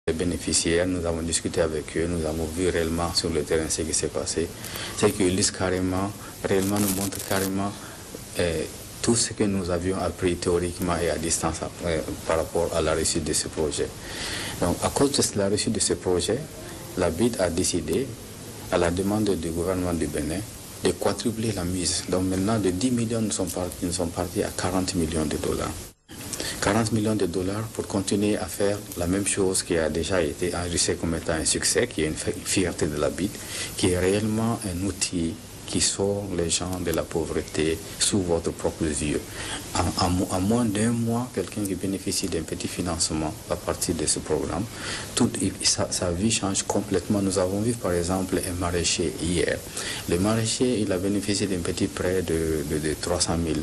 Les bénéficiaires, nous avons discuté avec eux, nous avons vu réellement sur le terrain ce qui s'est passé. C'est que l'IS réellement nous montre carrément tout ce que nous avions appris théoriquement et à distance par rapport à la réussite de ce projet. Donc à cause de la réussite de ce projet, la BID a décidé, à la demande du gouvernement du Bénin, de quadrupler la mise. Donc maintenant, de 10 millions, nous sommes partis à 40 millions de dollars. 40 millions de dollars pour continuer à faire la même chose qui a déjà été enregistré comme étant un succès, qui est une fierté de la BID, qui est réellement un outil qui sort les gens de la pauvreté sous votre propre yeux. En moins d'un mois, quelqu'un qui bénéficie d'un petit financement à partir de ce programme, sa vie change complètement. Nous avons vu par exemple un maraîcher hier. Le maraîcher, il a bénéficié d'un petit prêt de 300 000.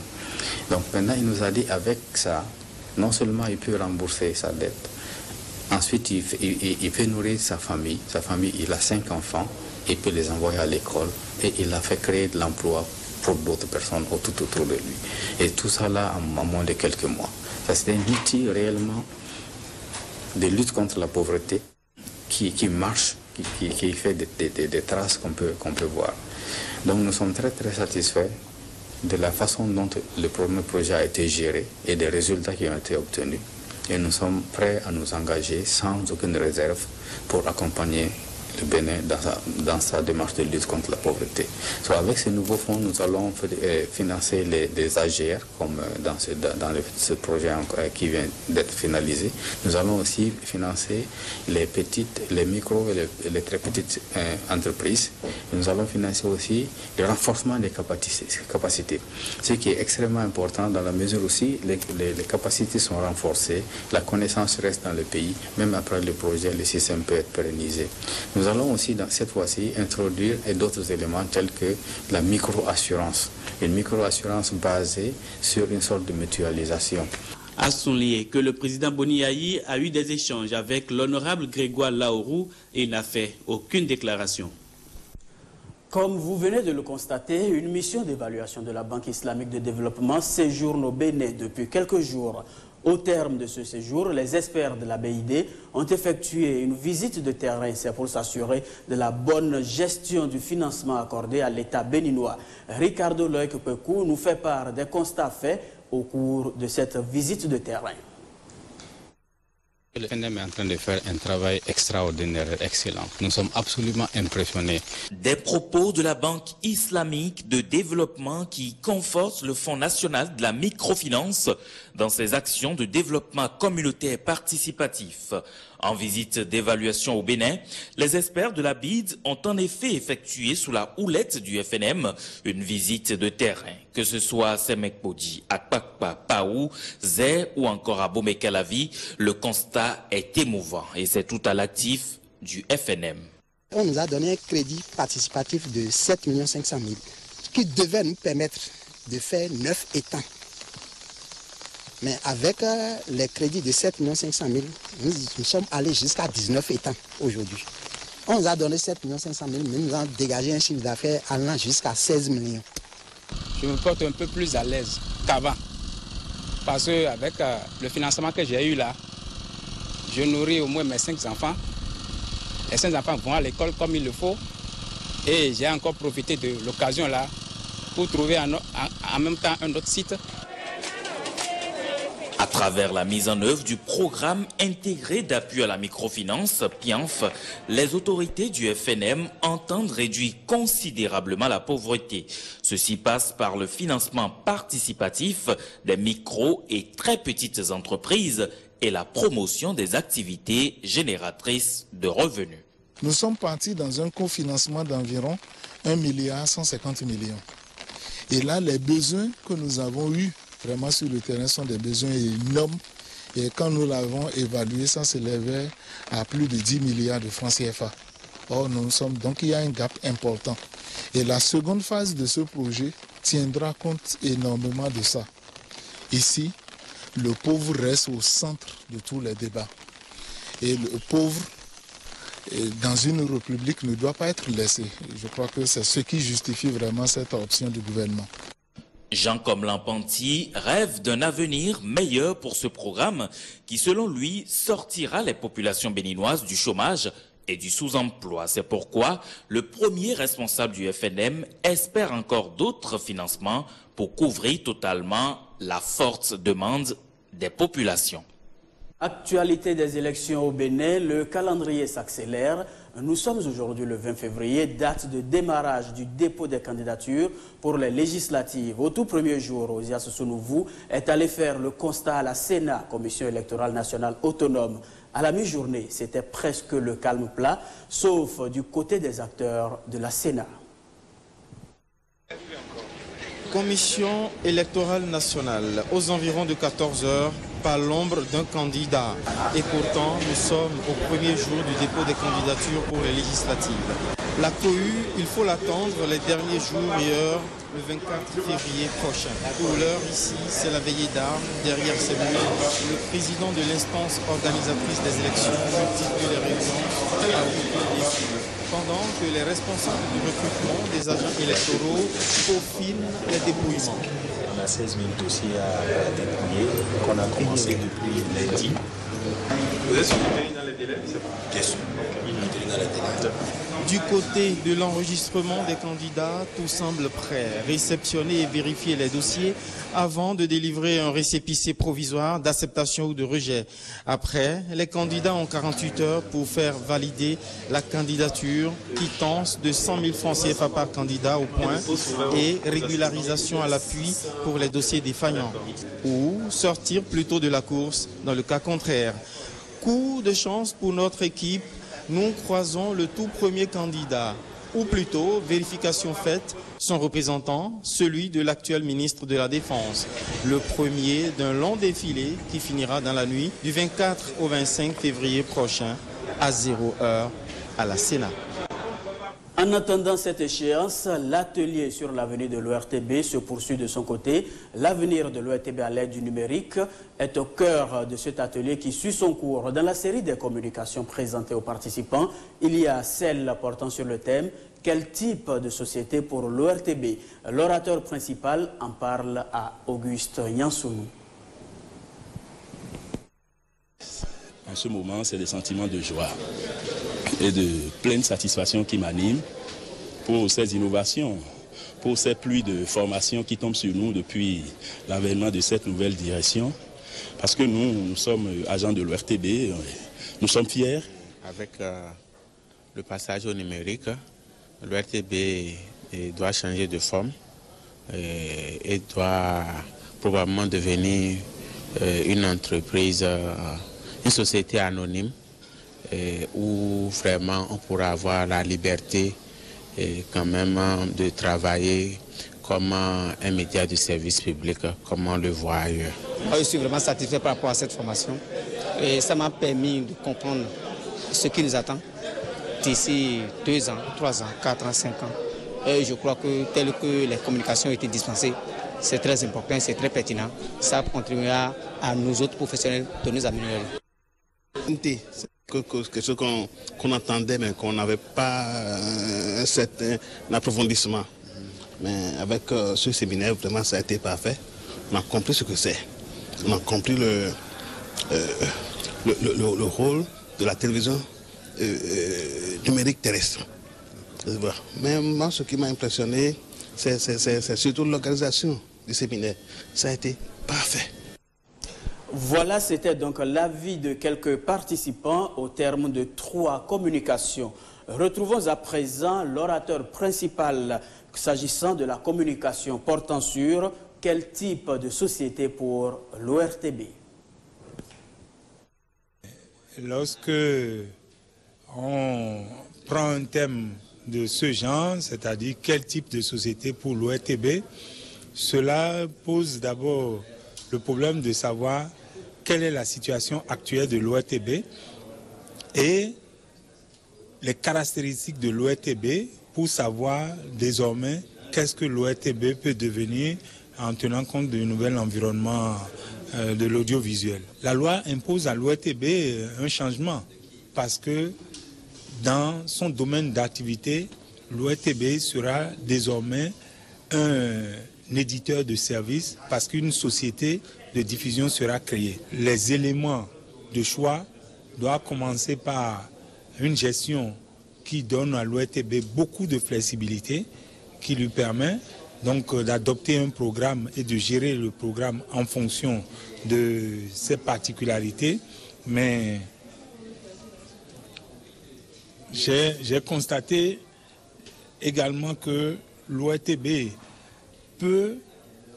Donc maintenant, il nous a dit avec ça, non seulement il peut rembourser sa dette, ensuite il peut nourrir sa famille. Sa famille, il a 5 enfants. Il peut les envoyer à l'école et il a fait créer de l'emploi pour d'autres personnes tout autour de lui. Et tout ça là en moins de quelques mois. C'est un outil réellement de lutte contre la pauvreté qui marche, qui fait des traces qu'on peut voir. Donc nous sommes très très satisfaits de la façon dont le premier projet a été géré et des résultats qui ont été obtenus. Et nous sommes prêts à nous engager sans aucune réserve pour accompagner le Bénin dans sa démarche de lutte contre la pauvreté. Avec ce nouveau fonds, nous allons financer les AGR, comme dans ce projet qui vient d'être finalisé. Nous allons aussi financer les micro et les très petites entreprises. Nous allons financer aussi le renforcement des capacités. Ce qui est extrêmement important dans la mesure aussi les capacités sont renforcées, la connaissance reste dans le pays, même après le projet, le système peut être pérennisé. Nous allons aussi, cette fois-ci, introduire d'autres éléments tels que la micro-assurance. Une micro-assurance basée sur une sorte de mutualisation. À souligner que le président Boni Yayi a eu des échanges avec l'honorable Grégoire Laourou et il n'a fait aucune déclaration. Comme vous venez de le constater, une mission d'évaluation de la Banque islamique de développement séjourne au Bénin depuis quelques jours. Au terme de ce séjour, les experts de la BID ont effectué une visite de terrain. C'est pour s'assurer de la bonne gestion du financement accordé à l'État béninois. Ricardo Loïc-Pekou nous fait part des constats faits au cours de cette visite de terrain. Le FNM est en train de faire un travail extraordinaire, excellent. Nous sommes absolument impressionnés. Des propos de la Banque islamique de développement qui conforte le Fonds national de la microfinance dans ses actions de développement communautaire participatif. En visite d'évaluation au Bénin, les experts de la BID ont en effet effectué sous la houlette du FNM une visite de terrain. Que ce soit à Semekpodi, à Kpakpa, Paou, Zé ou encore à Bomekalavi, le constat est émouvant et c'est tout à l'actif du FNM. On nous a donné un crédit participatif de 7 500 000 qui devait nous permettre de faire 9 étangs. Mais avec les crédits de 7 500 000, nous sommes allés jusqu'à 19 étangs aujourd'hui. On nous a donné 7 500 000, mais nous avons dégagé un chiffre d'affaires allant jusqu'à 16 millions. Je me porte un peu plus à l'aise qu'avant. Parce qu'avec le financement que j'ai eu là, je nourris au moins mes 5 enfants. Les 5 enfants vont à l'école comme il le faut. Et j'ai encore profité de l'occasion là pour trouver en même temps un autre site. À travers la mise en œuvre du programme intégré d'appui à la microfinance, PIANF, les autorités du FNM entendent réduire considérablement la pauvreté. Ceci passe par le financement participatif des micro et très petites entreprises et la promotion des activités génératrices de revenus. Nous sommes partis dans un cofinancement d'environ 1,150 milliard. Et là, les besoins que nous avons eus vraiment sur le terrain sont des besoins énormes. Et quand nous l'avons évalué, ça s'élevait à plus de 10 milliards de francs CFA. Or, donc il y a un gap important. Et la seconde phase de ce projet tiendra compte énormément de ça. Ici, le pauvre reste au centre de tous les débats. Et le pauvre, dans une république, ne doit pas être laissé. Je crois que c'est ce qui justifie vraiment cette option du gouvernement. Jean Comlan-Panty rêve d'un avenir meilleur pour ce programme qui, selon lui, sortira les populations béninoises du chômage et du sous-emploi. C'est pourquoi le premier responsable du FNM espère encore d'autres financements pour couvrir totalement la forte demande des populations. Actualité des élections au Bénin, le calendrier s'accélère. Nous sommes aujourd'hui le 20 février, date de démarrage du dépôt des candidatures pour les législatives. Au tout premier jour, Osias Sounouvou est allé faire le constat à la Sénat, Commission électorale nationale autonome. À la mi-journée, c'était presque le calme plat, sauf du côté des acteurs de la Sénat. Commission électorale nationale, aux environs de 14 h, pas l'ombre d'un candidat. Et pourtant, nous sommes au premier jour du dépôt des candidatures pour les législatives. La cohue, il faut l'attendre les derniers jours et heures, le 24 février prochain. Pour l'heure, ici, c'est la veillée d'armes. Derrière ces murs, le président de l'instance organisatrice des élections multiplie les réunions à occuper les cibles. Pendant que les responsables du recrutement des agents électoraux peaufinent les dépouillements. On a 16 000 dossiers à dépouiller, qu'on a commencé depuis lundi. Vous êtes soutenu dans les délais? Bien sûr, dans les délais. Du côté de l'enregistrement des candidats, tout semble prêt. Réceptionner et vérifier les dossiers avant de délivrer un récépissé provisoire d'acceptation ou de rejet. Après, les candidats ont 48 heures pour faire valider la candidature, quittance de 100 000 francs CFA par candidat au point et régularisation à l'appui pour les dossiers défaillants. Ou sortir plutôt de la course dans le cas contraire. Coup de chance pour notre équipe. Nous croisons le tout premier candidat, ou plutôt, vérification faite, son représentant, celui de l'actuel ministre de la Défense. Le premier d'un long défilé qui finira dans la nuit du 24 au 25 février prochain à 0 h à la Sénat. En attendant cette échéance, l'atelier sur l'avenir de l'ORTB se poursuit de son côté. L'avenir de l'ORTB à l'aide du numérique est au cœur de cet atelier qui suit son cours. Dans la série des communications présentées aux participants, il y a celle portant sur le thème « Quel type de société pour l'ORTB ?» L'orateur principal en parle à Auguste Yansounou. En ce moment, c'est des sentiments de joie et de pleine satisfaction qui m'animent pour ces innovations, pour ces pluies de formation qui tombent sur nous depuis l'avènement de cette nouvelle direction. Parce que nous sommes agents de l'ORTB, nous sommes fiers. Avec le passage au numérique, l'ORTB doit changer de forme et doit probablement devenir une entreprise, une société anonyme où vraiment on pourra avoir la liberté quand même de travailler comme un média de service public, comme on le voit ailleurs. Je suis vraiment satisfait par rapport à cette formation et ça m'a permis de comprendre ce qui nous attend d'ici 2 ans, 3 ans, 4 ans, 5 ans. Et je crois que tel que les communications ont été dispensées, c'est très important, c'est très pertinent. Ça contribuera à nous autres professionnels de nous améliorer. Quelque chose qu'on entendait mais qu'on n'avait pas un certain approfondissement. Mais avec ce séminaire, vraiment ça a été parfait. On a compris ce que c'est. On a compris le rôle de la télévision numérique terrestre. Mais moi, ce qui m'a impressionné, c'est surtout l'organisation du séminaire. Ça a été parfait. Voilà, c'était donc l'avis de quelques participants au terme de 3 communications. Retrouvons à présent l'orateur principal s'agissant de la communication portant sur quel type de société pour l'ORTB. Lorsque on prend un thème de ce genre, c'est-à-dire quel type de société pour l'ORTB, cela pose d'abord le problème de savoir quelle est la situation actuelle de l'ORTB et les caractéristiques de l'ORTB pour savoir désormais qu'est-ce que l'ORTB peut devenir en tenant compte du nouvel environnement de l'audiovisuel. La loi impose à l'ORTB un changement parce que dans son domaine d'activité, l'ORTB sera désormais un éditeur de services parce qu'une société de diffusion sera créée. Les éléments de choix doivent commencer par une gestion qui donne à l'ORTB beaucoup de flexibilité, qui lui permet donc d'adopter un programme et de gérer le programme en fonction de ses particularités. Mais j'ai constaté également que l'ORTB peut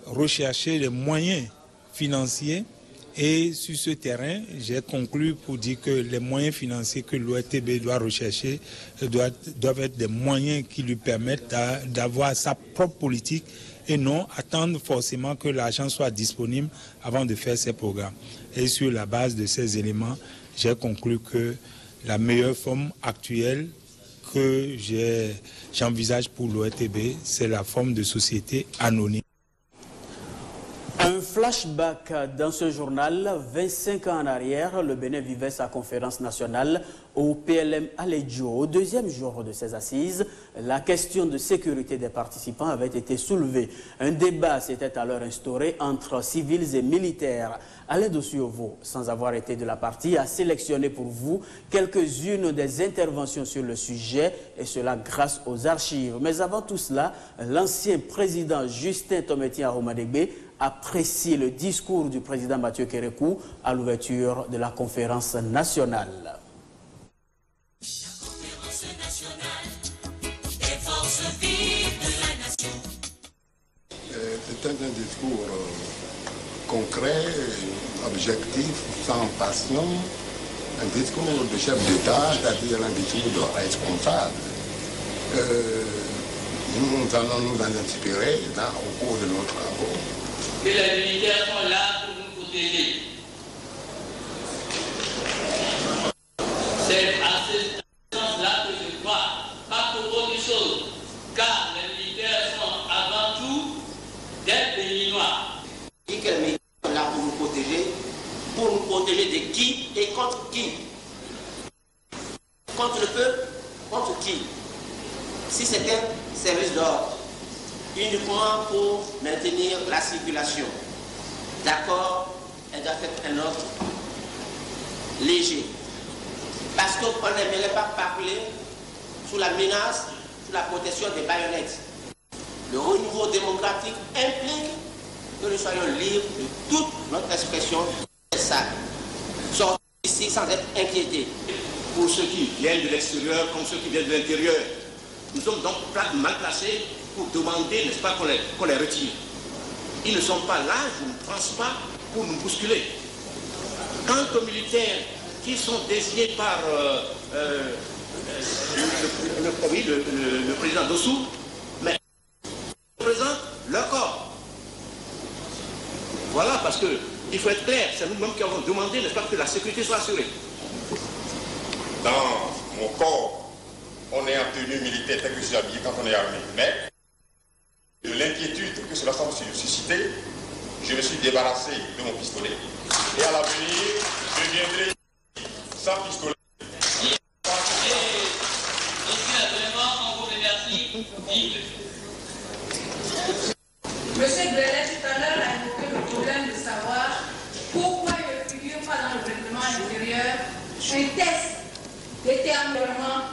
rechercher les moyens financiers et sur ce terrain, j'ai conclu pour dire que les moyens financiers que l'ORTB doit rechercher doivent être des moyens qui lui permettent d'avoir sa propre politique et non attendre forcément que l'argent soit disponible avant de faire ses programmes. Et sur la base de ces éléments, j'ai conclu que la meilleure forme actuelle que j'envisage pour l'ORTB, c'est la forme de société anonyme. Un flashback dans ce journal, 25 ans en arrière, le Bénin vivait sa conférence nationale au PLM Aledjo. Au deuxième jour de ses assises, la question de sécurité des participants avait été soulevée. Un débat s'était alors instauré entre civils et militaires. Alain Dossiovo, sans avoir été de la partie, a sélectionné pour vous quelques-unes des interventions sur le sujet, et cela grâce aux archives. Mais avant tout cela, l'ancien président Justin Tometi Aromadegbe apprécie le discours du président Mathieu Kérékou à l'ouverture de la conférence nationale. C'est un discours concret, objectif, sans passion, un discours de chef d'État, c'est-à-dire un discours de responsable. Nous allons nous en inspirer au cours de nos travaux. Que les militaires sont là pour nous protéger. C'est à ce sens-là que je crois, pas pour autre chose, car les militaires sont avant tout des Béninois. Et que les militaires sont là pour nous protéger de qui et contre qui? Contre le peuple, contre qui? Si c'est un service d'ordre, uniquement pour maintenir la circulation. D'accord, elle doit être un ordre léger. Parce qu'on n'aimerait pas parler sous la menace, sous la protection des baïonnettes. Le renouveau démocratique implique que nous soyons libres de toute notre expression. C'est ça. Sortir ici sans être inquiétés. Pour ceux qui viennent de l'extérieur comme ceux qui viennent de l'intérieur, nous sommes donc mal placés pour demander, n'est-ce pas, qu'on les retire. Ils ne sont pas là, je ne pense pas, pour nous bousculer. Quant aux militaires qui sont désignés par le président Dossou, mais ils représentent leur corps. Voilà, parce qu'il faut être clair, c'est nous-mêmes qui avons demandé, n'est-ce pas, que la sécurité soit assurée. Dans mon corps, on est en tenue militaire tel que je suis habillé quand on est armé. Mais de l'inquiétude que cela semble susciter, je me suis débarrassé de mon pistolet. Et à l'avenir, je viendrai sans pistolet. Monsieur Grelet, tout à l'heure, a évoqué le problème de savoir pourquoi il ne figure pas dans le règlement intérieur un test d'éternuement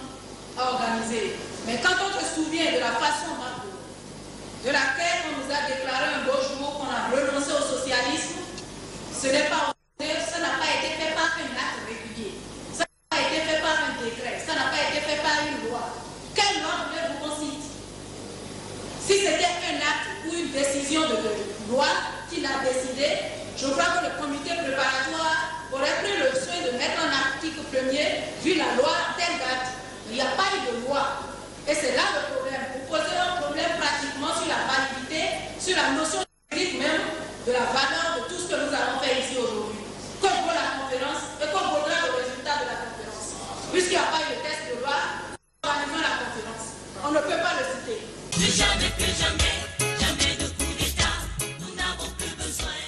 organisé. Mais quand on se souvient de la façon de laquelle on nous a déclaré un beau jour qu'on a renoncé au socialisme, ce n'est pas ça n'a pas été fait par un acte régulier, ça n'a pas été fait par un décret, ça n'a pas été fait par une loi. Quelle loi voulez-vous qu'on cite? Si c'était un acte ou une décision de loi qu'il a décidé, je crois que le comité préparatoire aurait pris le soin de mettre un article premier, vu la loi à telle date. Il n'y a pas eu de loi. Et c'est là le problème. Vous posez un problème pratiquement sur la validité, sur la notion juridique même de la valeur de tout ce que nous avons fait ici aujourd'hui. Comme pour la conférence et comme vaudra le résultat de la conférence. Puisqu'il n'y a pas eu de test de loi, nous organisons la conférence. On ne peut pas le citer. Plus jamais de coup d'État, nous n'avons plus besoin.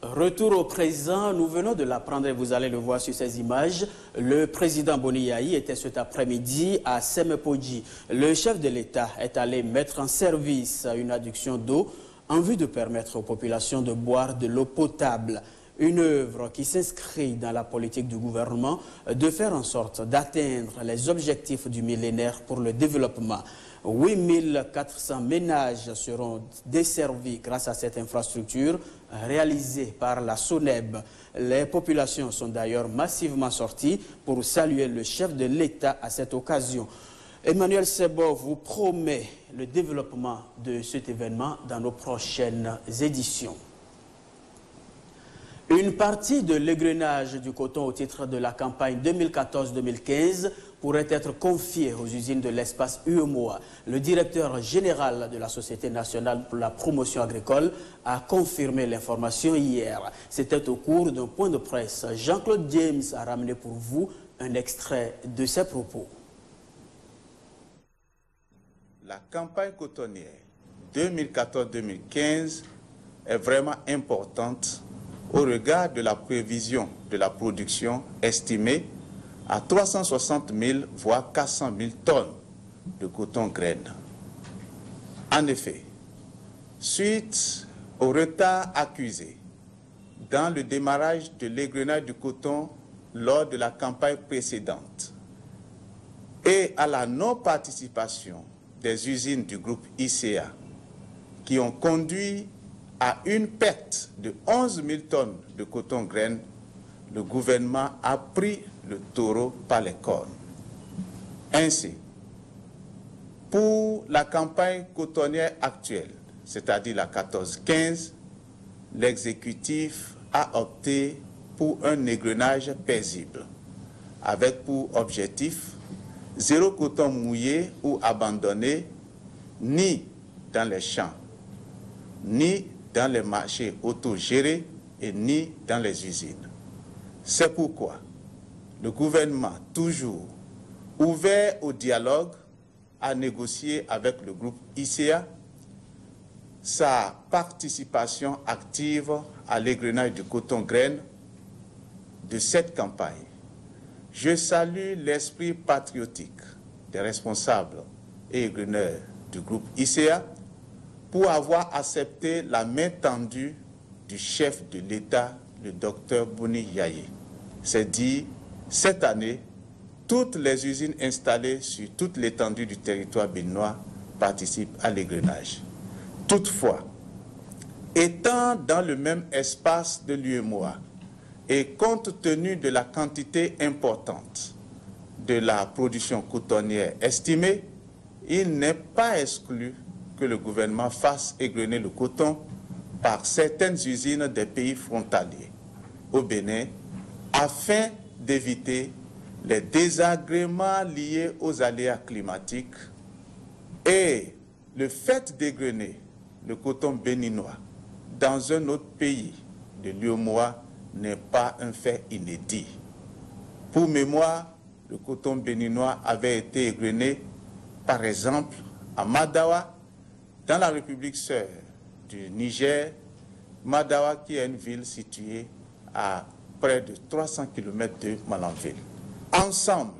Retour au présent, nous venons de l'apprendre et vous allez le voir sur ces images. Le président Boni Yayi était cet après-midi à Semepodji. Le chef de l'État est allé mettre en service une adduction d'eau en vue de permettre aux populations de boire de l'eau potable. Une œuvre qui s'inscrit dans la politique du gouvernement de faire en sorte d'atteindre les objectifs du millénaire pour le développement. 8400 ménages seront desservis grâce à cette infrastructure réalisée par la SONEB. Les populations sont d'ailleurs massivement sorties pour saluer le chef de l'État à cette occasion. Emmanuel Sebo vous promet le développement de cet événement dans nos prochaines éditions. Une partie de l'égrenage du coton au titre de la campagne 2014-2015 pourrait être confiée aux usines de l'espace UEMOA. Le directeur général de la Société nationale pour la promotion agricole a confirmé l'information hier. C'était au cours d'un point de presse. Jean-Claude James a ramené pour vous un extrait de ses propos. La campagne cotonnière 2014-2015 est vraiment importante au regard de la prévision de la production estimée à 360 000 voire 400 000 tonnes de coton graine. En effet, suite au retard accusé dans le démarrage de l'égrenage du coton lors de la campagne précédente et à la non-participation des usines du groupe ICA qui ont conduit à une perte de 11 000 tonnes de coton graine, le gouvernement a pris le taureau par les cornes. Ainsi, pour la campagne cotonnière actuelle, c'est-à-dire la 14-15, l'exécutif a opté pour un égrenage paisible, avec pour objectif zéro coton mouillé ou abandonné, ni dans les champs, ni dans les marchés autogérés et ni dans les usines. C'est pourquoi le gouvernement, toujours ouvert au dialogue, a négocié avec le groupe ICA sa participation active à l'égrenage du coton graine de cette campagne. Je salue l'esprit patriotique des responsables et égreneurs du groupe ICA pour avoir accepté la main tendue du chef de l'État, le docteur Bouni Yaye. C'est dit, cette année, toutes les usines installées sur toute l'étendue du territoire béninois participent à l'égrenage. Toutefois, étant dans le même espace de l'UEMOA et compte tenu de la quantité importante de la production cotonnière estimée, il n'est pas exclu que le gouvernement fasse égrener le coton par certaines usines des pays frontaliers au Bénin afin d'éviter les désagréments liés aux aléas climatiques et le fait d'égrener le coton béninois dans un autre pays de l'UEMOA n'est pas un fait inédit. Pour mémoire, le coton béninois avait été égrené par exemple à Madawa, dans la République sœur du Niger, Madawa qui est une ville située à près de 300 km de Malanville. Ensemble,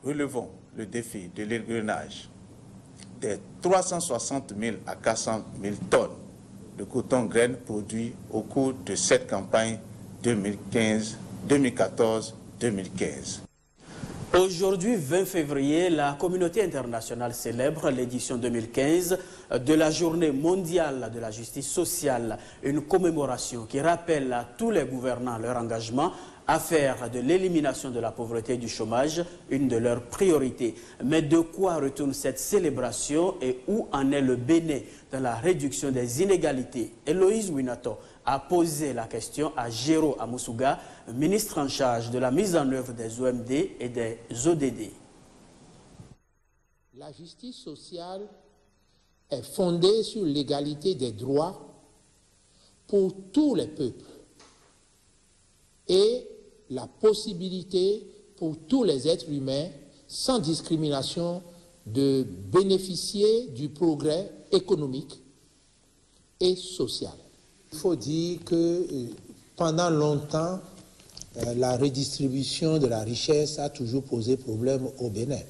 relevons le défi de l'égrenage des 360 000 à 400 000 tonnes de coton graine produit au cours de cette campagne 2014-2015. Aujourd'hui, 20 février, la communauté internationale célèbre l'édition 2015 de la Journée mondiale de la justice sociale, une commémoration qui rappelle à tous les gouvernants leur engagement à faire de l'élimination de la pauvreté et du chômage une de leurs priorités. Mais de quoi retourne cette célébration et où en est le Bénin dans la réduction des inégalités? Héloïse Winato a posé la question à Géraud Amoussouga, ministre en charge de la mise en œuvre des OMD et des ODD. La justice sociale est fondée sur l'égalité des droits pour tous les peuples et la possibilité pour tous les êtres humains, sans discrimination, de bénéficier du progrès économique et social. Il faut dire que pendant longtemps, la redistribution de la richesse a toujours posé problème au Bénin.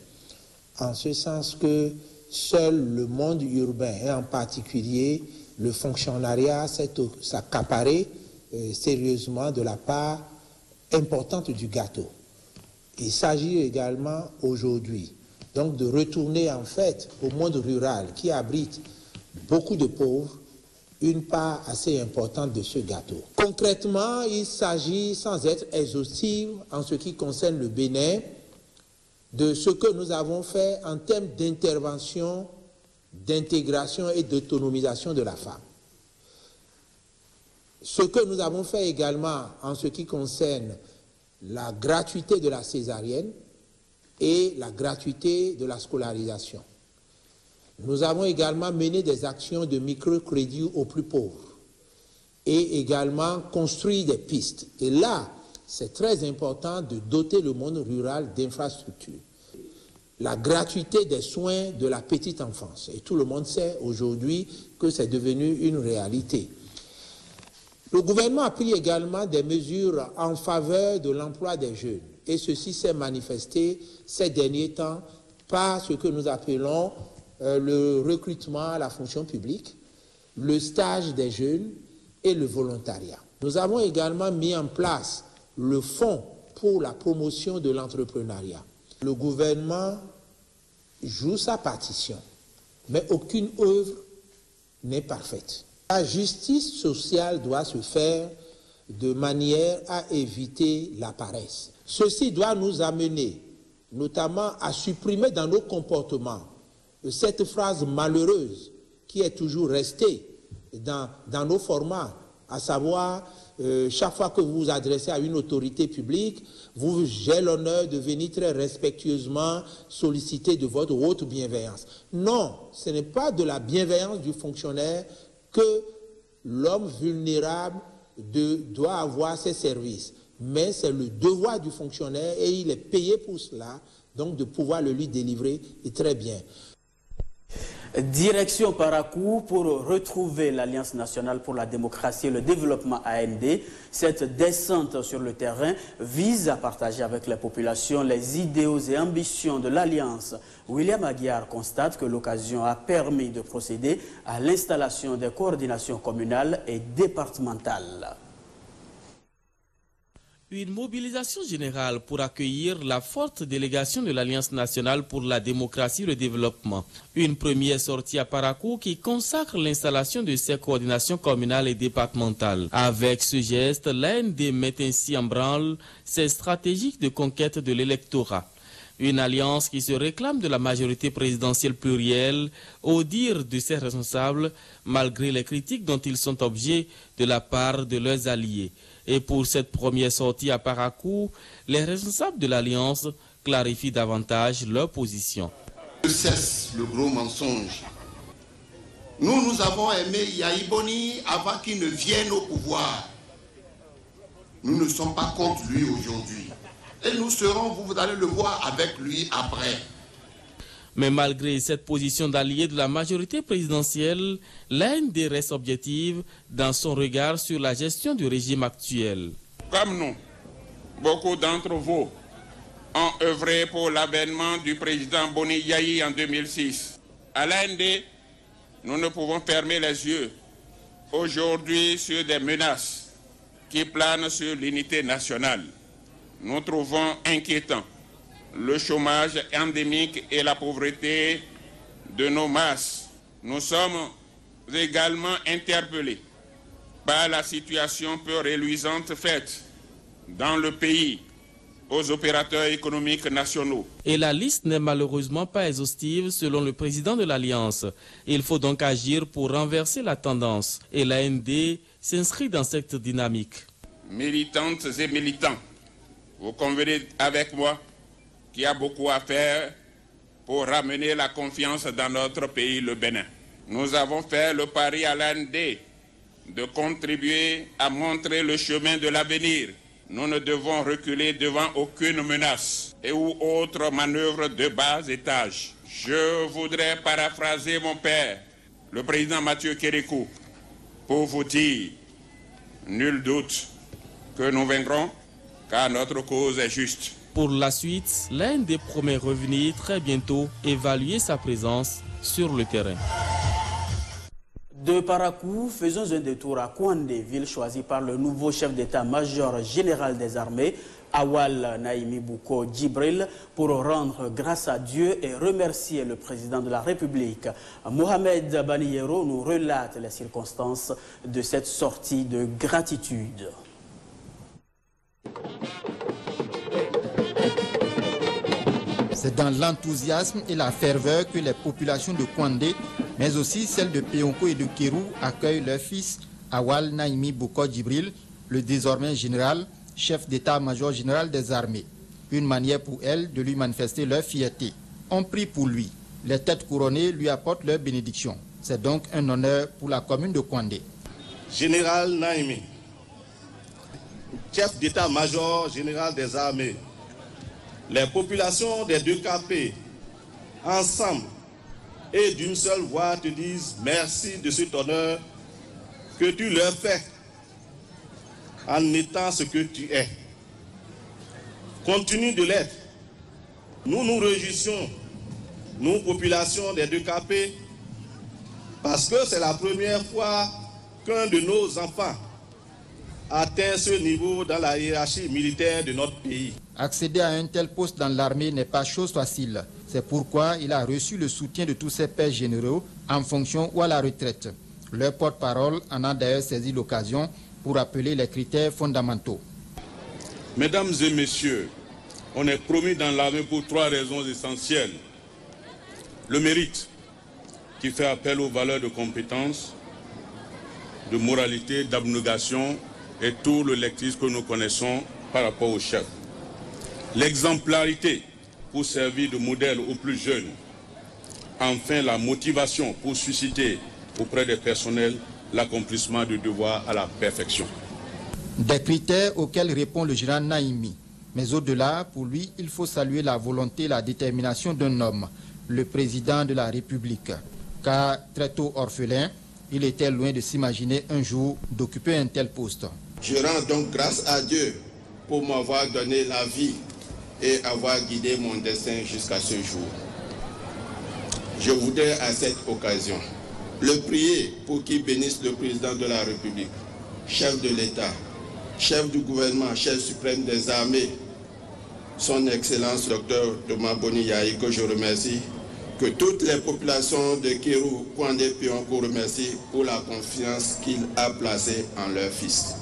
En ce sens que seul le monde urbain, et en particulier le fonctionnariat s'est accaparé sérieusement de la part importante du gâteau. Il s'agit également aujourd'hui donc de retourner en fait au monde rural qui abrite beaucoup de pauvres une part assez importante de ce gâteau. Concrètement, il s'agit, sans être exhaustif en ce qui concerne le Bénin, de ce que nous avons fait en termes d'intervention, d'intégration et d'autonomisation de la femme. Ce que nous avons fait également en ce qui concerne la gratuité de la césarienne et la gratuité de la scolarisation. Nous avons également mené des actions de microcrédit aux plus pauvres et également construit des pistes. Et là, c'est très important de doter le monde rural d'infrastructures. La gratuité des soins de la petite enfance. Et tout le monde sait aujourd'hui que c'est devenu une réalité. Le gouvernement a pris également des mesures en faveur de l'emploi des jeunes. Et ceci s'est manifesté ces derniers temps par ce que nous appelons le recrutement à la fonction publique, le stage des jeunes et le volontariat. Nous avons également mis en place le fonds pour la promotion de l'entrepreneuriat. Le gouvernement joue sa partition, mais aucune œuvre n'est parfaite. La justice sociale doit se faire de manière à éviter la paresse. Ceci doit nous amener notamment à supprimer dans nos comportements cette phrase malheureuse qui est toujours restée dans nos formats, à savoir chaque fois que vous vous adressez à une autorité publique, j'ai l'honneur de venir très respectueusement solliciter de votre haute bienveillance. Non, ce n'est pas de la bienveillance du fonctionnaire que l'homme vulnérable doit avoir ses services. Mais c'est le devoir du fonctionnaire et il est payé pour cela, donc de pouvoir le lui délivrer et très bien. Direction Parakou pour retrouver l'Alliance nationale pour la démocratie et le développement AND. Cette descente sur le terrain vise à partager avec la population les idéaux et ambitions de l'Alliance. William Aguiar constate que l'occasion a permis de procéder à l'installation des coordinations communales et départementales. Une mobilisation générale pour accueillir la forte délégation de l'Alliance nationale pour la démocratie et le développement. Une première sortie à Parakou qui consacre l'installation de ces coordinations communales et départementales. Avec ce geste, l'AND met ainsi en branle ses stratégies de conquête de l'électorat. Une alliance qui se réclame de la majorité présidentielle plurielle, au dire de ses responsables, malgré les critiques dont ils sont objets de la part de leurs alliés. Et pour cette première sortie à Parakou, les responsables de l'Alliance clarifient davantage leur position. Cesse le gros mensonge. Nous avons aimé Yahi Boni avant qu'il ne vienne au pouvoir. Nous ne sommes pas contre lui aujourd'hui. Et nous serons, vous allez le voir, avec lui après. Mais malgré cette position d'allié de la majorité présidentielle, l'AND reste objective dans son regard sur la gestion du régime actuel. Comme nous, beaucoup d'entre vous ont œuvré pour l'avènement du président Boni Yahi en 2006. À l'AND, nous ne pouvons fermer les yeux aujourd'hui sur des menaces qui planent sur l'unité nationale. Nous trouvons inquiétant le chômage endémique et la pauvreté de nos masses. Nous sommes également interpellés par la situation peu reluisante faite dans le pays aux opérateurs économiques nationaux. Et la liste n'est malheureusement pas exhaustive selon le président de l'Alliance. Il faut donc agir pour renverser la tendance. Et l'AND s'inscrit dans cette dynamique. Militantes et militants, vous convenez avec moi qu'il y a beaucoup à faire pour ramener la confiance dans notre pays, le Bénin. Nous avons fait le pari à l'AND de contribuer à montrer le chemin de l'avenir. Nous ne devons reculer devant aucune menace et ou autre manœuvre de bas étage. Je voudrais paraphraser mon père, le président Mathieu Kérékou, pour vous dire, nul doute que nous vaincrons, car notre cause est juste. Pour la suite, l'AND promet revenir très bientôt évaluer sa présence sur le terrain. De Parakou, faisons un détour à Kouandé, ville choisie par le nouveau chef d'état-major général des armées, Awal Naimi Bouko Djibril, pour rendre grâce à Dieu et remercier le président de la République. Mohamed Baniyero nous relate les circonstances de cette sortie de gratitude. C'est dans l'enthousiasme et la ferveur que les populations de Kouandé, mais aussi celles de Péonko et de Kérou, accueillent leur fils Awal Naimi Bouko Djibril, le désormais général, chef d'état-major général des armées. Une manière pour elles de lui manifester leur fierté. On prie pour lui. Les têtes couronnées lui apportent leur bénédiction. C'est donc un honneur pour la commune de Kouandé. Général Naimi, chef d'état-major général des armées, les populations des 2 KP, ensemble et d'une seule voix, te disent merci de cet honneur que tu leur fais en étant ce que tu es. Continue de l'être. Nous nous réjouissons, nous, population des 2 KP, parce que c'est la première fois qu'un de nos enfants atteint ce niveau dans la hiérarchie militaire de notre pays. Accéder à un tel poste dans l'armée n'est pas chose facile. C'est pourquoi il a reçu le soutien de tous ses pairs généraux en fonction ou à la retraite. Leur porte-parole en a d'ailleurs saisi l'occasion pour rappeler les critères fondamentaux. Mesdames et messieurs, on est promis dans l'armée pour 3 raisons essentielles. Le mérite, qui fait appel aux valeurs de compétence, de moralité, d'abnégation et tout le lectisme que nous connaissons par rapport au chef. L'exemplarité pour servir de modèle aux plus jeunes. Enfin, la motivation pour susciter auprès des personnels l'accomplissement du devoir à la perfection. Des critères auxquels répond le général Naimi. Mais au-delà, pour lui, il faut saluer la volonté et la détermination d'un homme, le président de la République. Car très tôt orphelin, il était loin de s'imaginer un jour d'occuper un tel poste. Je rends donc grâce à Dieu pour m'avoir donné la vie et avoir guidé mon destin jusqu'à ce jour. Je voudrais à cette occasion le prier pour qu'il bénisse le président de la République, chef de l'État, chef du gouvernement, chef suprême des armées, son Excellence Dr Thomas Boni Yayi, que je remercie, que toutes les populations de Kérou, Kouandé, Péonko remercient pour la confiance qu'il a placée en leur fils.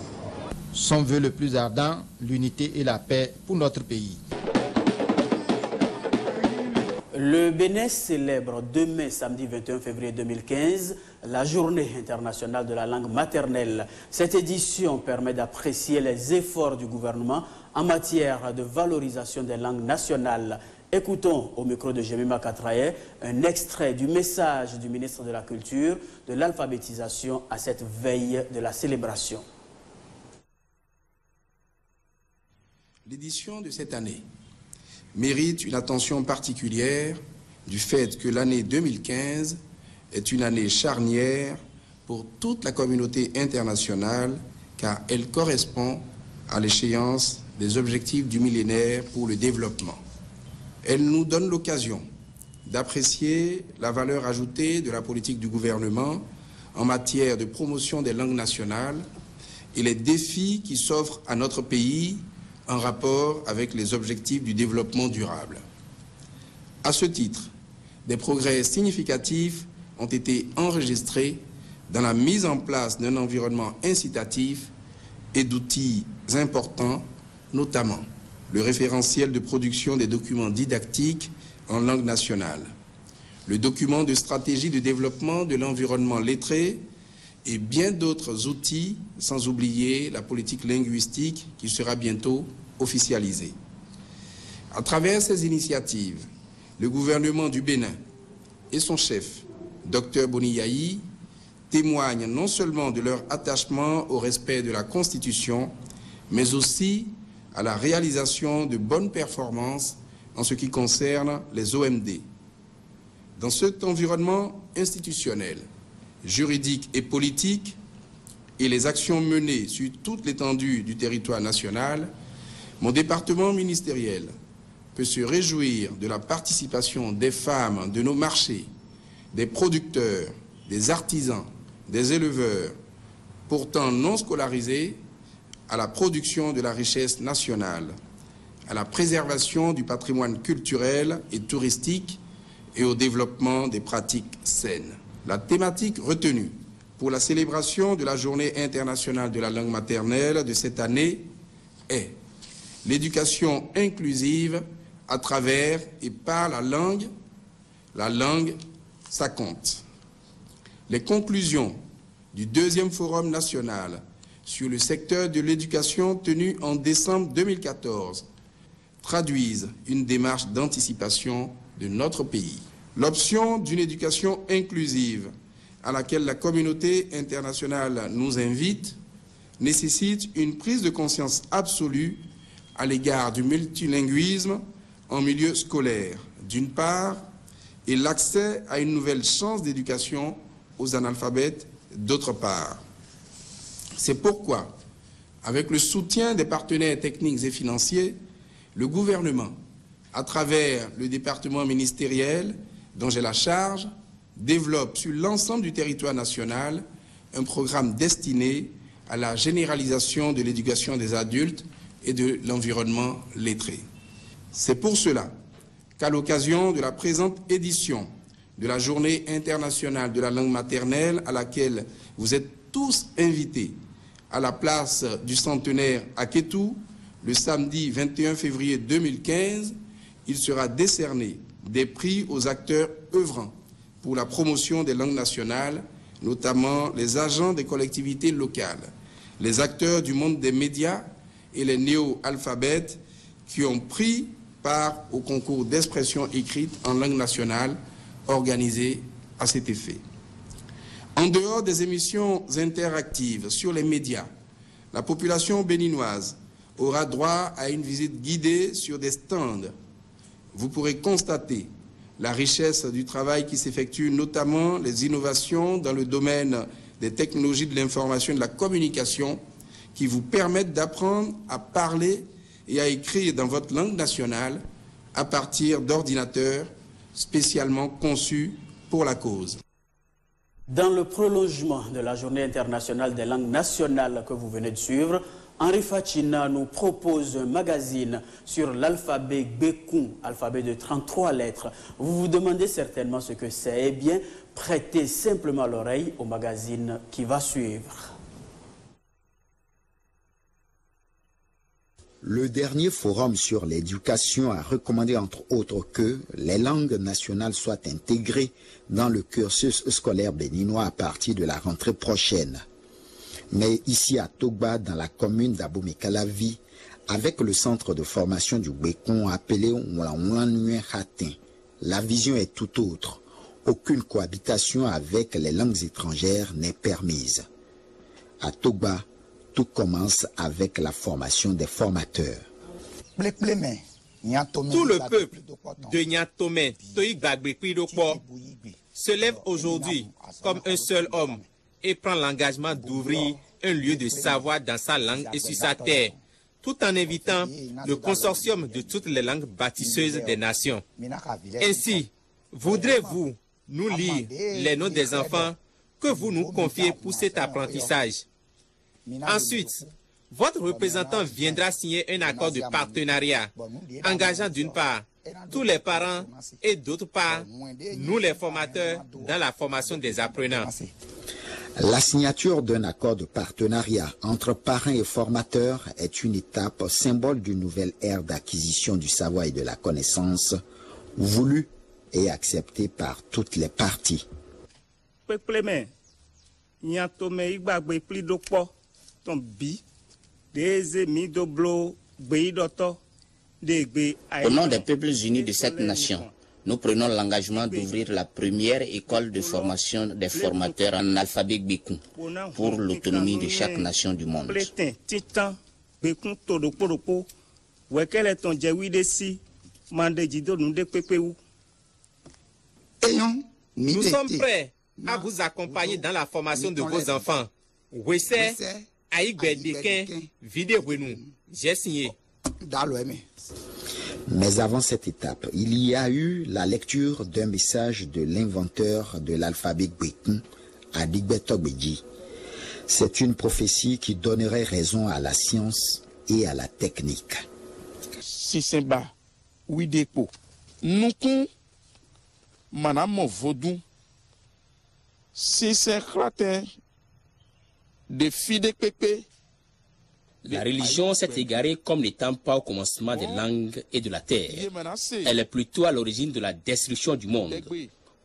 Son vœu le plus ardent, l'unité et la paix pour notre pays. Le Bénin célèbre demain, samedi 21 février 2015, la journée internationale de la langue maternelle. Cette édition permet d'apprécier les efforts du gouvernement en matière de valorisation des langues nationales. Écoutons au micro de Jemima Katraye un extrait du message du ministre de la Culture de l'alphabétisation à cette veille de la célébration. L'édition de cette année mérite une attention particulière du fait que l'année 2015 est une année charnière pour toute la communauté internationale car elle correspond à l'échéance des objectifs du millénaire pour le développement. Elle nous donne l'occasion d'apprécier la valeur ajoutée de la politique du gouvernement en matière de promotion des langues nationales et les défis qui s'offrent à notre pays en rapport avec les objectifs du développement durable. À ce titre, des progrès significatifs ont été enregistrés dans la mise en place d'un environnement incitatif et d'outils importants, notamment le référentiel de production des documents didactiques en langue nationale, le document de stratégie de développement de l'environnement lettré et bien d'autres outils, sans oublier la politique linguistique qui sera bientôt officialisée. À travers ces initiatives, le gouvernement du Bénin et son chef, Dr Boni Yayi, témoignent non seulement de leur attachement au respect de la Constitution, mais aussi à la réalisation de bonnes performances en ce qui concerne les OMD. Dans cet environnement institutionnel, juridique et politique, et les actions menées sur toute l'étendue du territoire national, mon département ministériel peut se réjouir de la participation des femmes de nos marchés, des producteurs, des artisans, des éleveurs pourtant non scolarisés à la production de la richesse nationale, à la préservation du patrimoine culturel et touristique et au développement des pratiques saines. La thématique retenue pour la célébration de la Journée internationale de la langue maternelle de cette année est l'éducation inclusive à travers et par la langue. La langue, ça compte. Les conclusions du deuxième forum national sur le secteur de l'éducation tenu en décembre 2014 traduisent une démarche d'anticipation de notre pays. L'option d'une éducation inclusive à laquelle la communauté internationale nous invite nécessite une prise de conscience absolue à l'égard du multilinguisme en milieu scolaire, d'une part, et l'accès à une nouvelle chance d'éducation aux analphabètes, d'autre part. C'est pourquoi, avec le soutien des partenaires techniques et financiers, le gouvernement, à travers le département ministériel dont j'ai la charge, développe sur l'ensemble du territoire national un programme destiné à la généralisation de l'éducation des adultes et de l'environnement lettré. C'est pour cela qu'à l'occasion de la présente édition de la Journée internationale de la langue maternelle, à laquelle vous êtes tous invités à la place du centenaire à Kétou, le samedi 21 février 2015, il sera décerné des prix aux acteurs œuvrant pour la promotion des langues nationales, notamment les agents des collectivités locales, les acteurs du monde des médias et les néo-alphabètes qui ont pris part au concours d'expression écrite en langue nationale organisé à cet effet. En dehors des émissions interactives sur les médias, la population béninoise aura droit à une visite guidée sur des stands. Vous pourrez constater la richesse du travail qui s'effectue, notamment les innovations dans le domaine des technologies de l'information et de la communication qui vous permettent d'apprendre à parler et à écrire dans votre langue nationale à partir d'ordinateurs spécialement conçus pour la cause. Dans le prolongement de la Journée internationale des langues nationales que vous venez de suivre, Henri Fachina nous propose un magazine sur l'alphabet Bekoun, alphabet de 33 lettres. Vous vous demandez certainement ce que c'est. Eh bien, prêtez simplement l'oreille au magazine qui va suivre. Le dernier forum sur l'éducation a recommandé entre autres que les langues nationales soient intégrées dans le cursus scolaire béninois à partir de la rentrée prochaine. Mais ici à Togba, dans la commune d'Abomey-Calavi, avec le centre de formation du Bekoun appelé Oulanouin-Hatin, la vision est tout autre. Aucune cohabitation avec les langues étrangères n'est permise. À Togba, tout commence avec la formation des formateurs. Tout le peuple de Nyatomé, se lève aujourd'hui comme un seul homme et prend l'engagement d'ouvrir un lieu de savoir dans sa langue et sur sa terre, tout en invitant le consortium de toutes les langues bâtisseuses des nations. Ainsi, voudrez-vous nous lire les noms des enfants que vous nous confiez pour cet apprentissage? Ensuite, votre représentant viendra signer un accord de partenariat engageant d'une part tous les parents et d'autre part nous les formateurs dans la formation des apprenants. La signature d'un accord de partenariat entre parents et formateurs est une étape symbole d'une nouvelle ère d'acquisition du savoir et de la connaissance voulue et acceptée par toutes les parties. Au nom des peuples unis de cette nation, nous prenons l'engagement d'ouvrir la première école de formation des formateurs en alphabet Bekoun pour l'autonomie de chaque nation du monde. Nous sommes prêts à vous accompagner dans la formation de vos enfants. Wessé, Aïgbedeken, Vidéouenou, j'ai signé. Mais avant cette étape, il y a eu la lecture d'un message de l'inventeur de l'alphabet Bekoun, Adigbe Togbeji. C'est une prophétie qui donnerait raison à la science et à la technique. Si c'est bas, oui dépôt. Nous con, madame Vaudou, si c'est cratin, de fide pépé. La religion s'est égarée comme n'étant pas au commencement des langues et de la terre. Elle est plutôt à l'origine de la destruction du monde.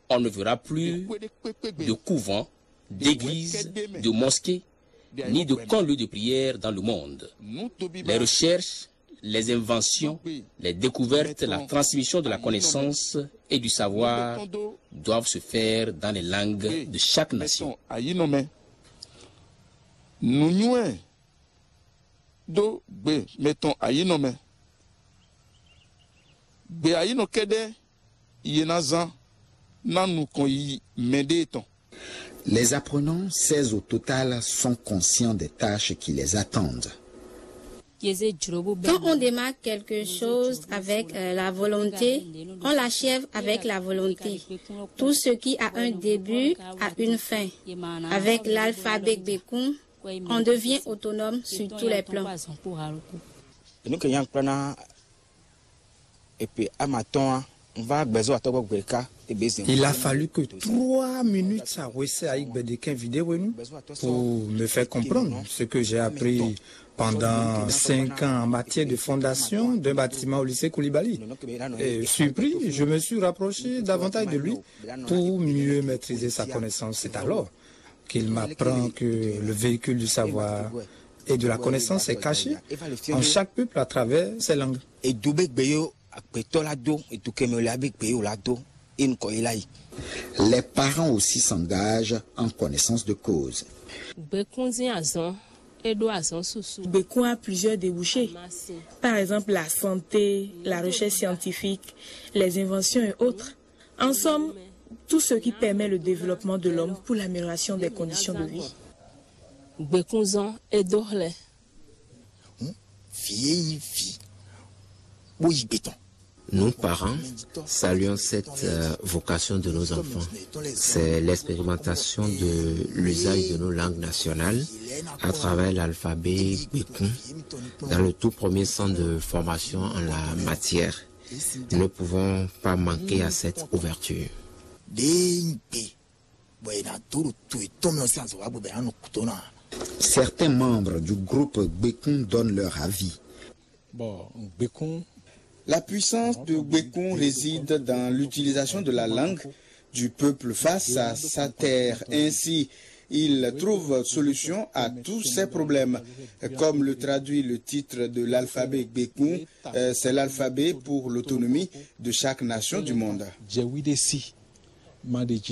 On ne verra plus de couvents, d'églises, de mosquées, ni de camps lieux de prière dans le monde. Les recherches, les inventions, les découvertes, la transmission de la connaissance et du savoir doivent se faire dans les langues de chaque nation. Do be mettons ayinome be ayino kede yenazan nanu kon yi medeton. Les apprenants, 16 au total, sont conscients des tâches qui les attendent. Quand on démarre quelque chose avec la volonté, on l'achève avec la volonté. Tout ce qui a un début a une fin. Avec l'alphabet Bekun, on devient autonome sur tous les plans. Il a fallu que 3 minutes à pour me faire comprendre ce que j'ai appris pendant 5 ans en matière de fondation d'un bâtiment au lycée Koulibaly. Et surpris, je me suis rapproché davantage de lui pour mieux maîtriser sa connaissance. C'est alors qu'il m'apprend que le véhicule du savoir et de la connaissance est caché en chaque peuple à travers ses langues. Les parents aussi s'engagent en connaissance de cause. Bekun a plusieurs débouchés. Par exemple, la santé, la recherche scientifique, les inventions et autres. En somme, tout ce qui permet le développement de l'homme pour l'amélioration des conditions de vie. Nous, parents, saluons cette vocation de nos enfants. C'est l'expérimentation de l'usage de nos langues nationales à travers l'alphabet Bekun dans le tout premier centre de formation en la matière. Nous ne pouvons pas manquer à cette ouverture. Certains membres du groupe Bekun donnent leur avis. La puissance de Bekun réside dans l'utilisation de la langue du peuple face à sa terre. Ainsi, il trouve solution à tous ces problèmes. Comme le traduit le titre de l'alphabet Bekun, c'est l'alphabet pour l'autonomie de chaque nation du monde.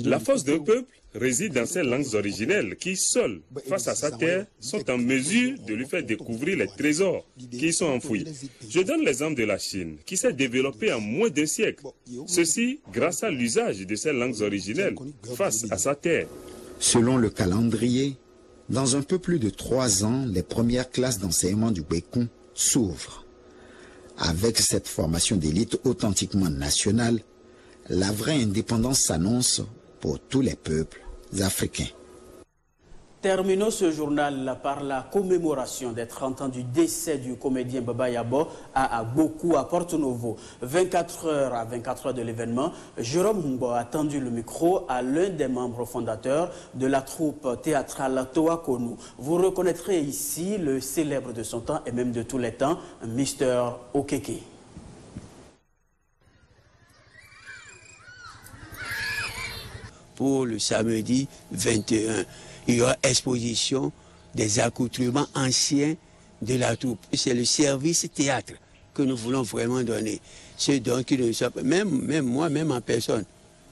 La force d'un peuple réside dans ses langues originelles qui, seules, face à sa terre, sont en mesure de lui faire découvrir les trésors qui y sont enfouis. Je donne l'exemple de la Chine, qui s'est développée en moins d'un siècle. Ceci grâce à l'usage de ses langues originelles face à sa terre. Selon le calendrier, dans un peu plus de 3 ans, les premières classes d'enseignement du Bekun s'ouvrent. Avec cette formation d'élite authentiquement nationale, la vraie indépendance s'annonce pour tous les peuples africains. Terminons ce journal par la commémoration des 30 ans du décès du comédien Baba Yabo à Agbokou, à Porto-Novo. 24 heures de l'événement, Jérôme Mbo a tendu le micro à l'un des membres fondateurs de la troupe théâtrale Toa Konu. Vous reconnaîtrez ici le célèbre de son temps et même de tous les temps, Mr. Okeke. Pour le samedi 21, il y aura exposition des accoutrements anciens de la troupe. C'est le service théâtre que nous voulons vraiment donner. C'est donc même moi, même en personne,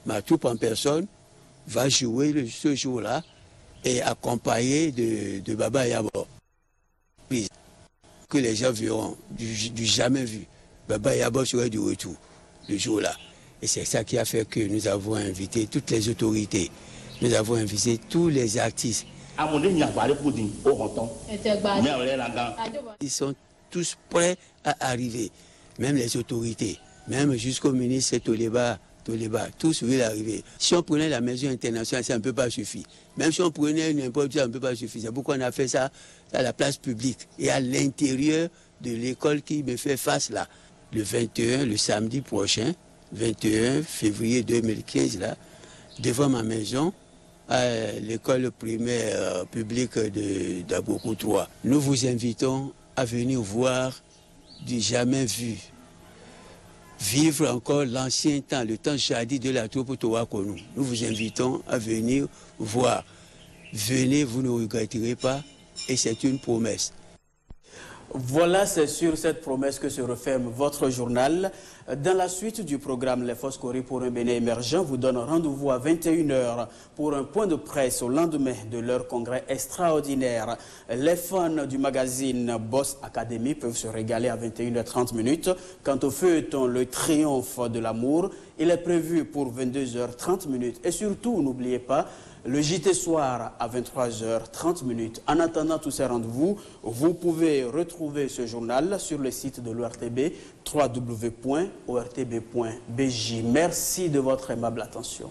ma troupe en personne va jouer ce jour-là et accompagné de Baba Yabo. Que les gens verront, du jamais vu. Baba Yabo serait du retour le jour-là. Et c'est ça qui a fait que nous avons invité toutes les autorités, nous avons invité tous les artistes. Ils sont tous prêts à arriver, même les autorités, même jusqu'au ministre Toleba Toliba, tous veulent arriver. Si on prenait la maison internationale, ça ne peut pas suffire. Même si on prenait n'importe quoi, ça ne peut pas suffire. C'est pourquoi on a fait ça à la place publique et à l'intérieur de l'école qui me fait face là. Le 21, le samedi prochain, 21 février 2015, là, devant ma maison, à l'école primaire publique d'Aboko 3. Nous vous invitons à venir voir du jamais vu. Vivre encore l'ancien temps, le temps jadis de la troupe Towakonou. Nous vous invitons à venir voir. Venez, vous ne regretterez pas, et c'est une promesse. Voilà, c'est sur cette promesse que se referme votre journal. Dans la suite du programme Les Foscori pour un Bénin émergent vous donne rendez-vous à 21h pour un point de presse au lendemain de leur congrès extraordinaire. Les fans du magazine Boss Academy peuvent se régaler à 21h30. Quant au feuilleton Le Triomphe de l'amour, il est prévu pour 22h30. Et surtout, n'oubliez pas, le JT Soir à 23h30. En attendant tous ces rendez-vous, vous pouvez retrouver ce journal sur le site de l'ORTB, www.ortb.bj. Merci de votre aimable attention.